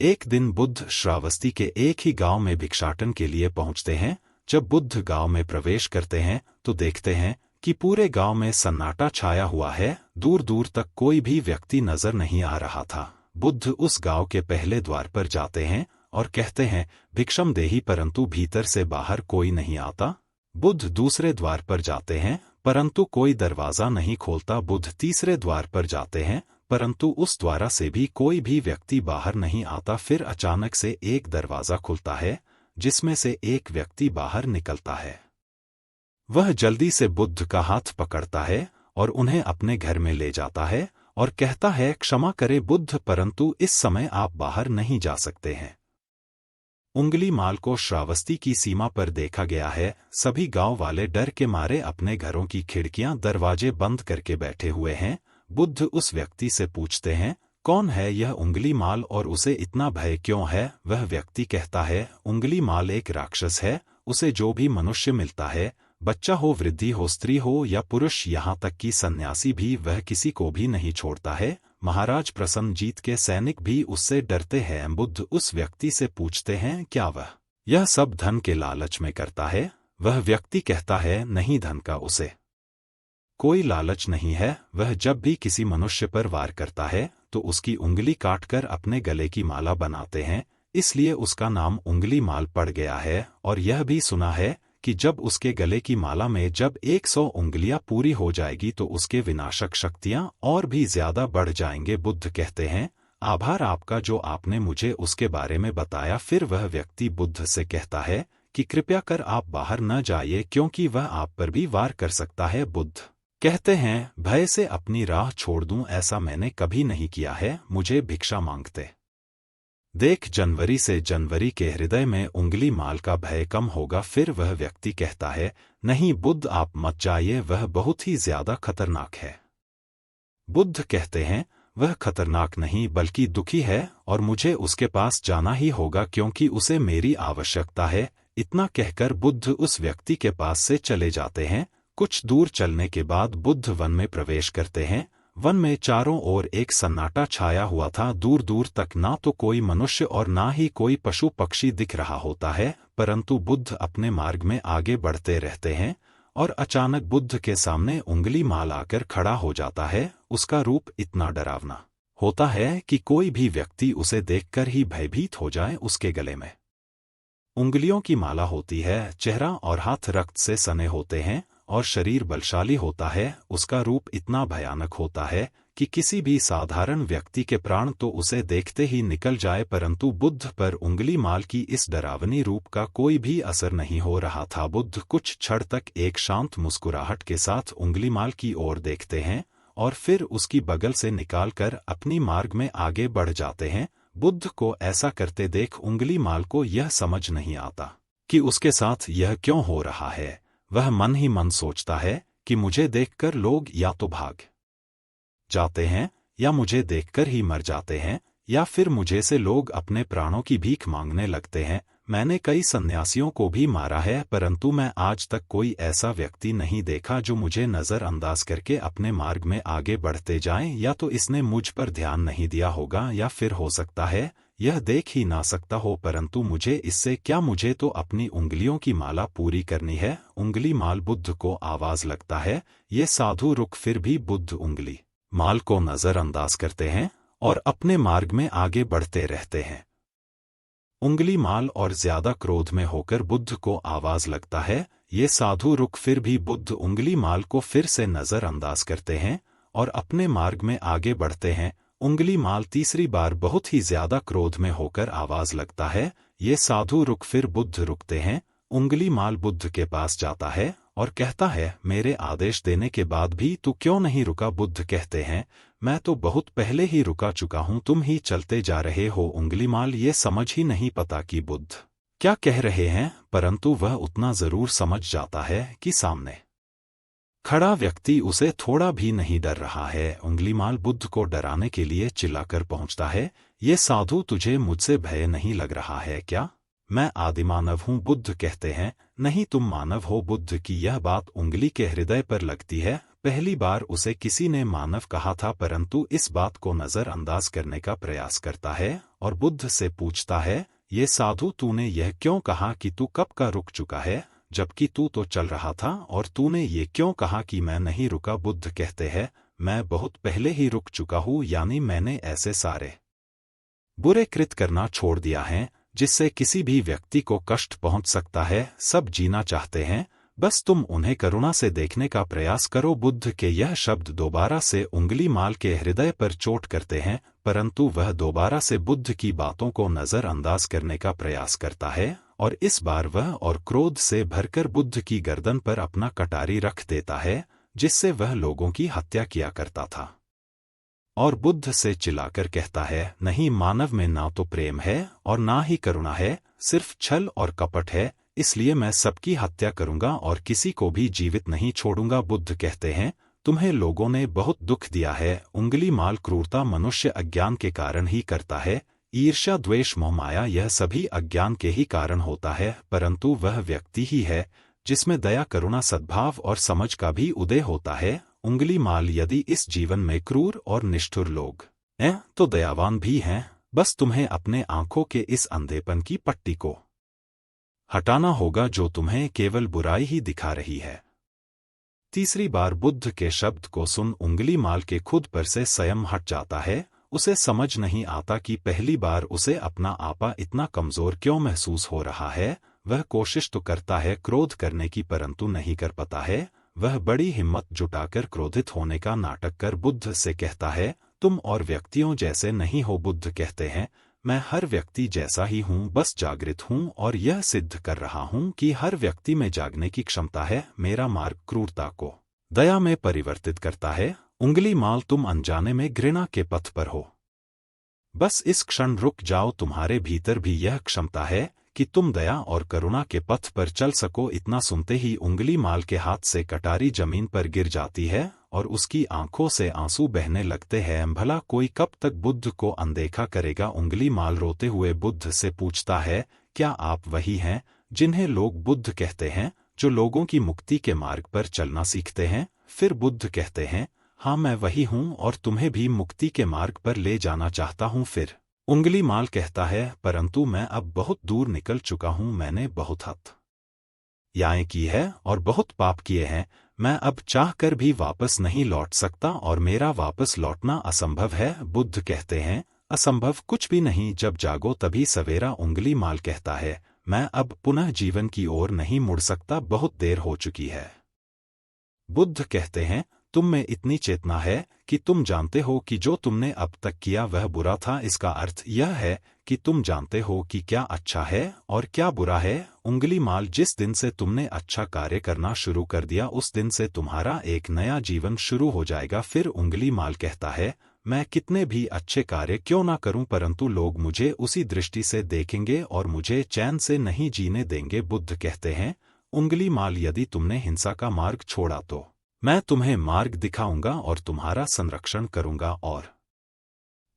एक दिन बुद्ध श्रावस्ती के एक ही गांव में भिक्षाटन के लिए पहुंचते हैं। जब बुद्ध गांव में प्रवेश करते हैं तो देखते हैं कि पूरे गांव में सन्नाटा छाया हुआ है। दूर दूर तक कोई भी व्यक्ति नजर नहीं आ रहा था। बुद्ध उस गांव के पहले द्वार पर जाते हैं और कहते हैं, भिक्षम देहि, परंतु भीतर से बाहर कोई नहीं आता। बुद्ध दूसरे द्वार पर जाते हैं परंतु कोई दरवाजा नहीं खोलता। बुद्ध तीसरे द्वार पर जाते हैं परंतु उस द्वारा से भी कोई भी व्यक्ति बाहर नहीं आता। फिर अचानक से एक दरवाजा खुलता है जिसमें से एक व्यक्ति बाहर निकलता है। वह जल्दी से बुद्ध का हाथ पकड़ता है और उन्हें अपने घर में ले जाता है और कहता है, क्षमा करे बुद्ध, परंतु इस समय आप बाहर नहीं जा सकते हैं। उंगलीमाल को श्रावस्ती की सीमा पर देखा गया है। सभी गांव वाले डर के मारे अपने घरों की खिड़कियां दरवाजे बंद करके बैठे हुए हैं। बुद्ध उस व्यक्ति से पूछते हैं, कौन है यह उंगलीमाल और उसे इतना भय क्यों है? वह व्यक्ति कहता है, उंगलीमाल एक राक्षस है। उसे जो भी मनुष्य मिलता है, बच्चा हो, वृद्धि हो, स्त्री हो या पुरुष, यहाँ तक कि सन्यासी भी, वह किसी को भी नहीं छोड़ता है। महाराज प्रसन्नजीत के सैनिक भी उससे डरते हैं। बुद्ध उस व्यक्ति से पूछते हैं, क्या वह यह सब धन के लालच में करता है? वह व्यक्ति कहता है, नहीं, धन का उसे कोई लालच नहीं है। वह जब भी किसी मनुष्य पर वार करता है तो उसकी उंगली काटकर अपने गले की माला बनाते हैं, इसलिए उसका नाम उंगलीमाल पड़ गया है। और यह भी सुना है कि जब उसके गले की माला में जब 100 उंगलियां पूरी हो जाएगी तो उसके विनाशक शक्तियां और भी ज्यादा बढ़ जाएंगे। बुद्ध कहते हैं, आभार आपका जो आपने मुझे उसके बारे में बताया। फिर वह व्यक्ति बुद्ध से कहता है कि कृपया कर आप बाहर न जाइए क्योंकि वह आप पर भी वार कर सकता है। बुद्ध कहते हैं, भय से अपनी राह छोड़ दूं, ऐसा मैंने कभी नहीं किया है। मुझे भिक्षा मांगते देख जनवरी से जनवरी के हृदय में उंगलीमाल का भय कम होगा। फिर वह व्यक्ति कहता है, नहीं बुद्ध, आप मत जाइए, वह बहुत ही ज्यादा खतरनाक है। बुद्ध कहते हैं, वह खतरनाक नहीं बल्कि दुखी है और मुझे उसके पास जाना ही होगा क्योंकि उसे मेरी आवश्यकता है। इतना कहकर बुद्ध उस व्यक्ति के पास से चले जाते हैं। कुछ दूर चलने के बाद बुद्ध वन में प्रवेश करते हैं। वन में चारों ओर एक सन्नाटा छाया हुआ था। दूर दूर तक ना तो कोई मनुष्य और ना ही कोई पशु पक्षी दिख रहा होता है, परंतु बुद्ध अपने मार्ग में आगे बढ़ते रहते हैं और अचानक बुद्ध के सामने उंगलीमाल आकर खड़ा हो जाता है। उसका रूप इतना डरावना होता है कि कोई भी व्यक्ति उसे देखकर ही भयभीत हो जाए। उसके गले में उंगलियों की माला होती है, चेहरा और हाथ रक्त से सने होते हैं और शरीर बलशाली होता है। उसका रूप इतना भयानक होता है कि किसी भी साधारण व्यक्ति के प्राण तो उसे देखते ही निकल जाए, परंतु बुद्ध पर उंगलीमाल की इस डरावनी रूप का कोई भी असर नहीं हो रहा था। बुद्ध कुछ क्षण तक एक शांत मुस्कुराहट के साथ उंगलीमाल की ओर देखते हैं और फिर उसकी बगल से निकालकर अपनी मार्ग में आगे बढ़ जाते हैं। बुद्ध को ऐसा करते देख उंगलीमाल को यह समझ नहीं आता कि उसके साथ यह क्यों हो रहा है। वह मन ही मन सोचता है कि मुझे देखकर लोग या तो भाग जाते हैं या मुझे देखकर ही मर जाते हैं या फिर मुझे से लोग अपने प्राणों की भीख मांगने लगते हैं। मैंने कई सन्यासियों को भी मारा है परंतु मैं आज तक कोई ऐसा व्यक्ति नहीं देखा जो मुझे नजरअंदाज करके अपने मार्ग में आगे बढ़ते जाएं। या तो इसने मुझ पर ध्यान नहीं दिया होगा या फिर हो सकता है यह देख ही ना सकता हो, परंतु मुझे इससे क्या, मुझे तो अपनी उंगलियों की माला पूरी करनी है। उंगलीमाल बुद्ध को आवाज लगता है, ये साधु रुक। फिर भी बुद्ध उंगली माल को नजरअंदाज करते हैं और अपने मार्ग में आगे बढ़ते रहते हैं। उंगलीमाल और ज्यादा क्रोध में होकर बुद्ध को आवाज लगता है, ये साधु रुक। फिर भी बुद्ध उंगलीमाल को फिर से नजरअंदाज करते हैं और अपने मार्ग में आगे बढ़ते हैं। उंगलीमाल तीसरी बार बहुत ही ज्यादा क्रोध में होकर आवाज लगता है, ये साधु रुक। फिर बुद्ध रुकते हैं। उंगलीमाल बुद्ध के पास जाता है और कहता है, मेरे आदेश देने के बाद भी तू क्यों नहीं रुका? बुद्ध कहते हैं, मैं तो बहुत पहले ही रुका चुका हूं, तुम ही चलते जा रहे हो। उंगलीमाल ये समझ ही नहीं पता कि बुद्ध क्या कह रहे हैं, परंतु वह उतना जरूर समझ जाता है कि सामने खड़ा व्यक्ति उसे थोड़ा भी नहीं डर रहा है। उंगलीमाल बुद्ध को डराने के लिए चिल्लाकर पहुंचता है, ये साधु, तुझे मुझसे भय नहीं लग रहा है क्या? मैं आदिमानव हूं। बुद्ध कहते हैं, नहीं, तुम मानव हो। बुद्ध की यह बात उंगली के हृदय पर लगती है, पहली बार उसे किसी ने मानव कहा था, परंतु इस बात को नजरअंदाज करने का प्रयास करता है और बुद्ध से पूछता है, ये साधु, तूने यह क्यों कहा कि तू कब का रुक चुका है, जबकि तू तो चल रहा था, और तूने ये क्यों कहा कि मैं नहीं रुका। बुद्ध कहते हैं, मैं बहुत पहले ही रुक चुका हूँ, यानी मैंने ऐसे सारे बुरे कृत्य करना छोड़ दिया है जिससे किसी भी व्यक्ति को कष्ट पहुंच सकता है। सब जीना चाहते हैं, बस तुम उन्हें करुणा से देखने का प्रयास करो। बुद्ध के यह शब्द दोबारा से उंगली माल के हृदय पर चोट करते हैं, परंतु वह दोबारा से बुद्ध की बातों को नजरअंदाज करने का प्रयास करता है और इस बार वह और क्रोध से भरकर बुद्ध की गर्दन पर अपना कटारी रख देता है, जिससे वह लोगों की हत्या किया करता था। और बुद्ध से चिल्लाकर कहता है, नहीं, मानव में ना तो प्रेम है और ना ही करुणा है, सिर्फ छल और कपट है, इसलिए मैं सबकी हत्या करूंगा और किसी को भी जीवित नहीं छोड़ूंगा। बुद्ध कहते हैं, तुम्हें लोगों ने बहुत दुख दिया है। उंगली माल क्रूरता मनुष्य अज्ञान के कारण ही करता है। ईर्ष्या, द्वेष, मोह, माया, यह सभी अज्ञान के ही कारण होता है, परंतु वह व्यक्ति ही है जिसमें दया, करुणा, सद्भाव और समझ का भी उदय होता है। उंगली माल यदि इस जीवन में क्रूर और निष्ठुर लोग हैं तो दयावान भी हैं। बस तुम्हें अपने आंखों के इस अंधेपन की पट्टी को हटाना होगा जो तुम्हें केवल बुराई ही दिखा रही है। तीसरी बार बुद्ध के शब्द को सुन उंगली माल के खुद पर से संयम हट जाता है। उसे समझ नहीं आता कि पहली बार उसे अपना आपा इतना कमजोर क्यों महसूस हो रहा है। वह कोशिश तो करता है क्रोध करने की, परंतु नहीं कर पाता है। वह बड़ी हिम्मत जुटाकर क्रोधित होने का नाटक कर बुद्ध से कहता है, तुम और व्यक्तियों जैसे नहीं हो। बुद्ध कहते हैं, मैं हर व्यक्ति जैसा ही हूँ, बस जागृत हूँ और यह सिद्ध कर रहा हूँ कि हर व्यक्ति में जागने की क्षमता है। मेरा मार्ग क्रूरता को दया में परिवर्तित करता है। उंगली माल, तुम अनजाने में घृणा के पथ पर हो, बस इस क्षण रुक जाओ। तुम्हारे भीतर भी यह क्षमता है कि तुम दया और करुणा के पथ पर चल सको। इतना सुनते ही उंगली माल के हाथ से कटारी जमीन पर गिर जाती है और उसकी आंखों से आंसू बहने लगते हैं। भला कोई कब तक बुद्ध को अनदेखा करेगा। उंगली माल रोते हुए बुद्ध से पूछता है, क्या आप वही हैं जिन्हें लोग बुद्ध कहते हैं, जो लोगों की मुक्ति के मार्ग पर चलना सीखते हैं। फिर बुद्ध कहते हैं, हाँ, मैं वही हूँ और तुम्हें भी मुक्ति के मार्ग पर ले जाना चाहता हूँ। फिर उंगली माल कहता है, परंतु मैं अब बहुत दूर निकल चुका हूँ। मैंने बहुत हत्याएं की है और बहुत पाप किए हैं। मैं अब चाहकर भी वापस नहीं लौट सकता और मेरा वापस लौटना असंभव है। बुद्ध कहते हैं, असंभव कुछ भी नहीं, जब जागो तभी सवेरा। उंगली माल कहता है, मैं अब पुनः जीवन की ओर नहीं मुड़ सकता, बहुत देर हो चुकी है। बुद्ध कहते हैं, तुम में इतनी चेतना है कि तुम जानते हो कि जो तुमने अब तक किया वह बुरा था। इसका अर्थ यह है कि तुम जानते हो कि क्या अच्छा है और क्या बुरा है। उंगली माल, जिस दिन से तुमने अच्छा कार्य करना शुरू कर दिया उस दिन से तुम्हारा एक नया जीवन शुरू हो जाएगा। फिर उंगली माल कहता है, मैं कितने भी अच्छे कार्य क्यों ना करूं, परंतु लोग मुझे उसी दृष्टि से देखेंगे और मुझे चैन से नहीं जीने देंगे। बुद्ध कहते हैं, उंगली माल, यदि तुमने हिंसा का मार्ग छोड़ा तो मैं तुम्हें मार्ग दिखाऊंगा और तुम्हारा संरक्षण करूंगा और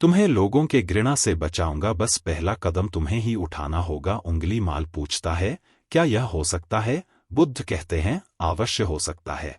तुम्हें लोगों के घृणा से बचाऊंगा। बस पहला कदम तुम्हें ही उठाना होगा। उंगली माल पूछता है, क्या यह हो सकता है। बुद्ध कहते हैं, अवश्य हो सकता है।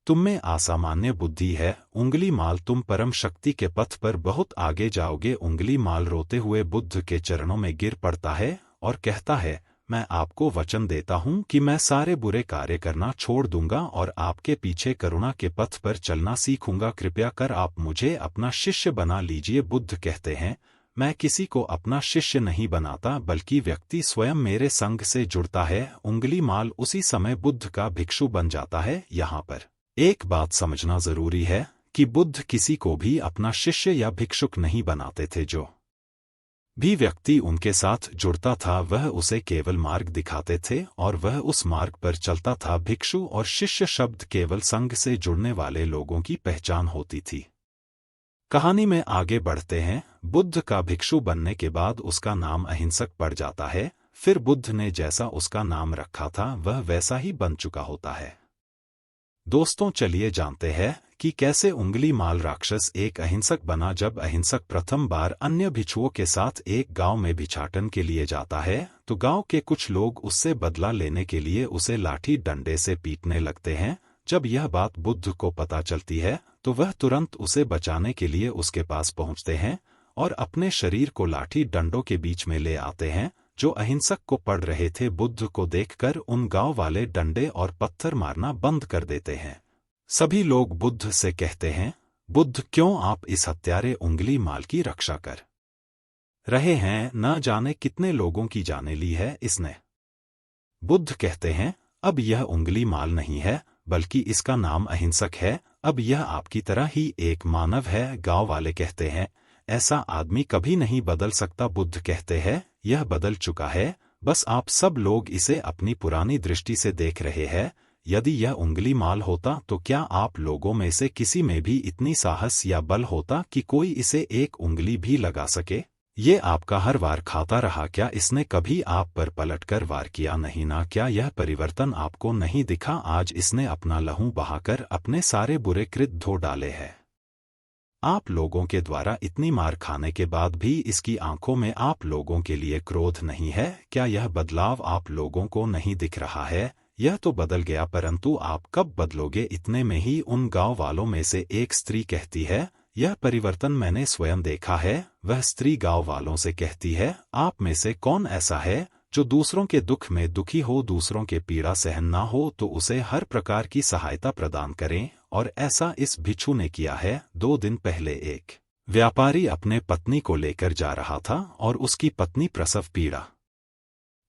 तुम में असामान्य बुद्धि है। उंगली माल, तुम परम शक्ति के पथ पर बहुत आगे जाओगे। उंगली माल रोते हुए बुद्ध के चरणों में गिर पड़ता है और कहता है, मैं आपको वचन देता हूं कि मैं सारे बुरे कार्य करना छोड़ दूंगा और आपके पीछे करुणा के पथ पर चलना सीखूंगा। कृपया कर आप मुझे अपना शिष्य बना लीजिए। बुद्ध कहते हैं, मैं किसी को अपना शिष्य नहीं बनाता, बल्कि व्यक्ति स्वयं मेरे संग से जुड़ता है। उंगली माल उसी समय बुद्ध का भिक्षु बन जाता है। यहाँ पर एक बात समझना जरूरी है कि बुद्ध किसी को भी अपना शिष्य या भिक्षुक नहीं बनाते थे। जो भी व्यक्ति उनके साथ जुड़ता था वह उसे केवल मार्ग दिखाते थे और वह उस मार्ग पर चलता था। भिक्षु और शिष्य शब्द केवल संघ से जुड़ने वाले लोगों की पहचान होती थी। कहानी में आगे बढ़ते हैं। बुद्ध का भिक्षु बनने के बाद उसका नाम अहिंसक पड़ जाता है। फिर बुद्ध ने जैसा उसका नाम रखा था वह वैसा ही बन चुका होता है। दोस्तों, चलिए जानते हैं कि कैसे उंगली माल राक्षस एक अहिंसक बना। जब अहिंसक प्रथम बार अन्य भिक्षुओं के साथ एक गांव में भिक्षाटन के लिए जाता है तो गांव के कुछ लोग उससे बदला लेने के लिए उसे लाठी डंडे से पीटने लगते हैं। जब यह बात बुद्ध को पता चलती है तो वह तुरंत उसे बचाने के लिए उसके पास पहुंचते हैं और अपने शरीर को लाठी डंडों के बीच में ले आते हैं जो अहिंसक को पड़ रहे थे। बुद्ध को देखकर उन गांव वाले डंडे और पत्थर मारना बंद कर देते हैं। सभी लोग बुद्ध से कहते हैं, बुद्ध क्यों आप इस हत्यारे उंगली माल की रक्षा कर रहे हैं? न जाने कितने लोगों की जाने ली है इसने। बुद्ध कहते हैं, अब यह उंगली माल नहीं है बल्कि इसका नाम अहिंसक है। अब यह आपकी तरह ही एक मानव है। गांव वाले कहते हैं, ऐसा आदमी कभी नहीं बदल सकता। बुद्ध कहते हैं, यह बदल चुका है, बस आप सब लोग इसे अपनी पुरानी दृष्टि से देख रहे हैं। यदि यह उंगली माल होता तो क्या आप लोगों में से किसी में भी इतनी साहस या बल होता कि कोई इसे एक उंगली भी लगा सके? ये आपका हर वार खाता रहा, क्या इसने कभी आप पर पलटकर वार किया नहीं ना? क्या यह परिवर्तन आपको नहीं दिखा? आज इसने अपना लहू बहाकर अपने सारे बुरे कृत्य धो डाले हैं। आप लोगों के द्वारा इतनी मार खाने के बाद भी इसकी आंखों में आप लोगों के लिए क्रोध नहीं है? क्या यह बदलाव आप लोगों को नहीं दिख रहा है? यह तो बदल गया, परंतु आप कब बदलोगे? इतने में ही उन गांव वालों में से एक स्त्री कहती है, यह परिवर्तन मैंने स्वयं देखा है। वह स्त्री गांव वालों से कहती है, आप में से कौन ऐसा है जो दूसरों के दुख में दुखी हो, दूसरों के पीड़ा सहन ना हो तो उसे हर प्रकार की सहायता प्रदान करें? और ऐसा इस भिक्षु ने किया है। 2 दिन पहले एक व्यापारी अपने पत्नी को लेकर जा रहा था और उसकी पत्नी प्रसव पीड़ा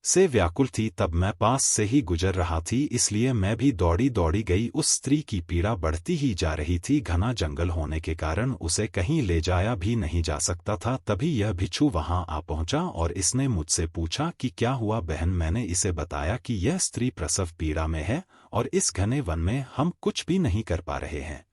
से व्याकुल थी। तब मैं पास से ही गुजर रहा थी, इसलिए मैं भी दौड़ी दौड़ी गई। उस स्त्री की पीड़ा बढ़ती ही जा रही थी। घना जंगल होने के कारण उसे कहीं ले जाया भी नहीं जा सकता था। तभी यह भिक्षु वहां आ पहुंचा और इसने मुझसे पूछा कि क्या हुआ बहन? मैंने इसे बताया कि यह स्त्री प्रसव पीड़ा में है और इस घने वन में हम कुछ भी नहीं कर पा रहे हैं।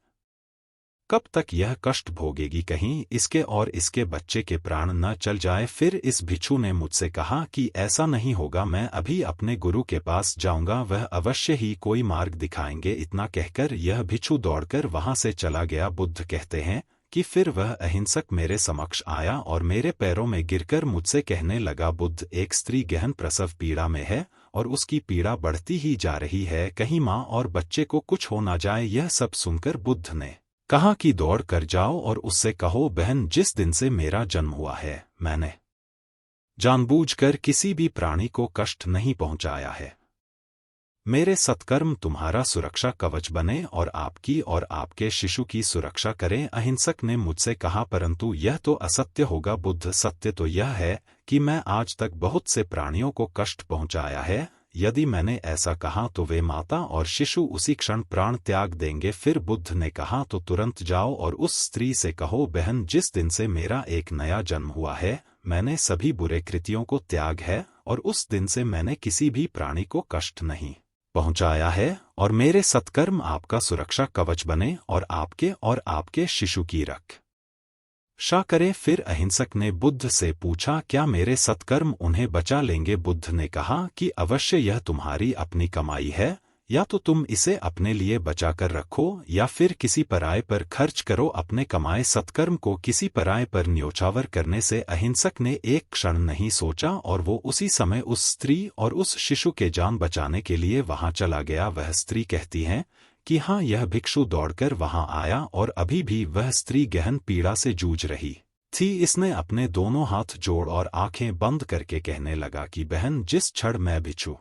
कब तक यह कष्ट भोगेगी? कहीं इसके और इसके बच्चे के प्राण न चल जाए। फिर इस भिक्षु ने मुझसे कहा कि ऐसा नहीं होगा, मैं अभी अपने गुरु के पास जाऊंगा, वह अवश्य ही कोई मार्ग दिखाएंगे। इतना कहकर यह भिक्षु दौड़कर वहां से चला गया। बुद्ध कहते हैं कि फिर वह अहिंसक मेरे समक्ष आया और मेरे पैरों में गिरकर मुझसे कहने लगा, बुद्ध, एक स्त्री गहन प्रसव पीड़ा में है और उसकी पीड़ा बढ़ती ही जा रही है, कहीं माँ और बच्चे को कुछ हो ना जाए। यह सब सुनकर बुद्ध ने कहा कि दौड़ कर जाओ और उससे कहो, बहन, जिस दिन से मेरा जन्म हुआ है मैंने जानबूझकर किसी भी प्राणी को कष्ट नहीं पहुंचाया है। मेरे सत्कर्म तुम्हारा सुरक्षा कवच बने और आपके शिशु की सुरक्षा करें। अहिंसक ने मुझसे कहा, परंतु यह तो असत्य होगा। बुद्ध, सत्य तो यह है कि मैं आज तक बहुत से प्राणियों को कष्ट पहुंचाया है। यदि मैंने ऐसा कहा तो वे माता और शिशु उसी क्षण प्राण त्याग देंगे। फिर बुद्ध ने कहा, तो तुरंत जाओ और उस स्त्री से कहो, बहन, जिस दिन से मेरा एक नया जन्म हुआ है मैंने सभी बुरे कृत्यों को त्याग है और उस दिन से मैंने किसी भी प्राणी को कष्ट नहीं पहुंचाया है और मेरे सत्कर्म आपका सुरक्षा कवच बने और आपके शिशु की रक्षा करें। फिर अहिंसक ने बुद्ध से पूछा, क्या मेरे सत्कर्म उन्हें बचा लेंगे? बुद्ध ने कहा कि अवश्य, यह तुम्हारी अपनी कमाई है, या तो तुम इसे अपने लिए बचा कर रखो या फिर किसी पराये पर खर्च करो। अपने कमाए सत्कर्म को किसी पराये पर न्योछावर करने से अहिंसक ने एक क्षण नहीं सोचा और वो उसी समय उस स्त्री और उस शिशु के जान बचाने के लिए वहां चला गया। वह स्त्री कहती है कि हाँ, यह भिक्षु दौड़कर वहां आया और अभी भी वह स्त्री गहन पीड़ा से जूझ रही थी। इसने अपने दोनों हाथ जोड़ और आंखें बंद करके कहने लगा कि बहन, जिस क्षण मैं भिक्षु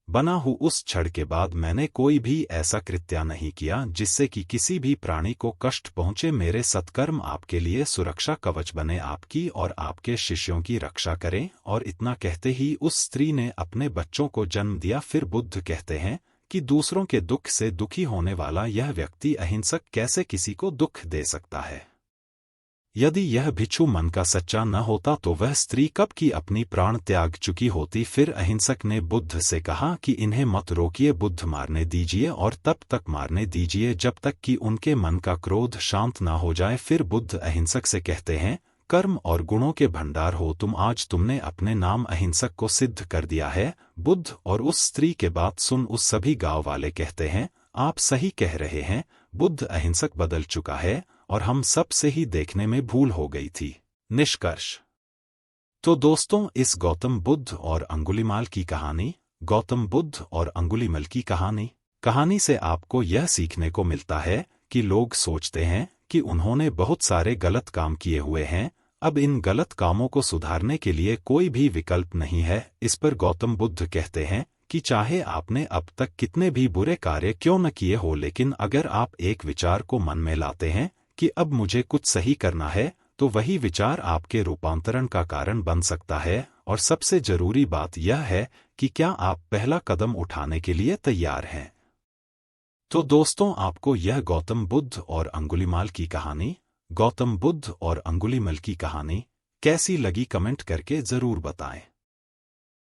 बना हूँ उस क्षण के बाद मैंने कोई भी ऐसा कृत्य नहीं किया जिससे कि किसी भी प्राणी को कष्ट पहुँचे। मेरे सत्कर्म आपके लिए सुरक्षा कवच बने, आपकी और आपके शिष्यों की रक्षा करें। और इतना कहते ही उस स्त्री ने अपने बच्चों को जन्म दिया। फिर बुद्ध कहते हैं कि दूसरों के दुख से दुखी होने वाला यह व्यक्ति अहिंसक कैसे किसी को दुख दे सकता है? यदि यह भिक्षु मन का सच्चा न होता तो वह स्त्री कब की अपनी प्राण त्याग चुकी होती। फिर अहिंसक ने बुद्ध से कहा कि इन्हें मत रोकिए, बुद्ध, मारने दीजिए और तब तक मारने दीजिए जब तक कि उनके मन का क्रोध शांत ना हो जाए। फिर बुद्ध अहिंसक से कहते हैं, कर्म और गुणों के भंडार हो तुम, आज तुमने अपने नाम अहिंसक को सिद्ध कर दिया है। बुद्ध और उस स्त्री के बात सुन उस सभी गांव वाले कहते हैं, आप सही कह रहे हैं, बुद्ध अहिंसक बदल चुका है और हम सब से ही देखने में भूल हो गई थी। निष्कर्ष। तो दोस्तों, इस गौतम बुद्ध और अंगुलीमाल की कहानी, गौतम बुद्ध और अंगुलीमाल की कहानी कहानी से आपको यह सीखने को मिलता है कि लोग सोचते हैं कि उन्होंने बहुत सारे गलत काम किए हुए हैं, अब इन गलत कामों को सुधारने के लिए कोई भी विकल्प नहीं है। इस पर गौतम बुद्ध कहते हैं कि चाहे आपने अब तक कितने भी बुरे कार्य क्यों न किए हो, लेकिन अगर आप एक विचार को मन में लाते हैं कि अब मुझे कुछ सही करना है, तो वही विचार आपके रूपांतरण का कारण बन सकता है। और सबसे जरूरी बात यह है कि क्या आप पहला कदम उठाने के लिए तैयार हैं। तो दोस्तों, आपको यह गौतम बुद्ध और अंगुलीमाल की कहानी, गौतम बुद्ध और अंगुलीमाल की कहानी कैसी लगी कमेंट करके जरूर बताएं।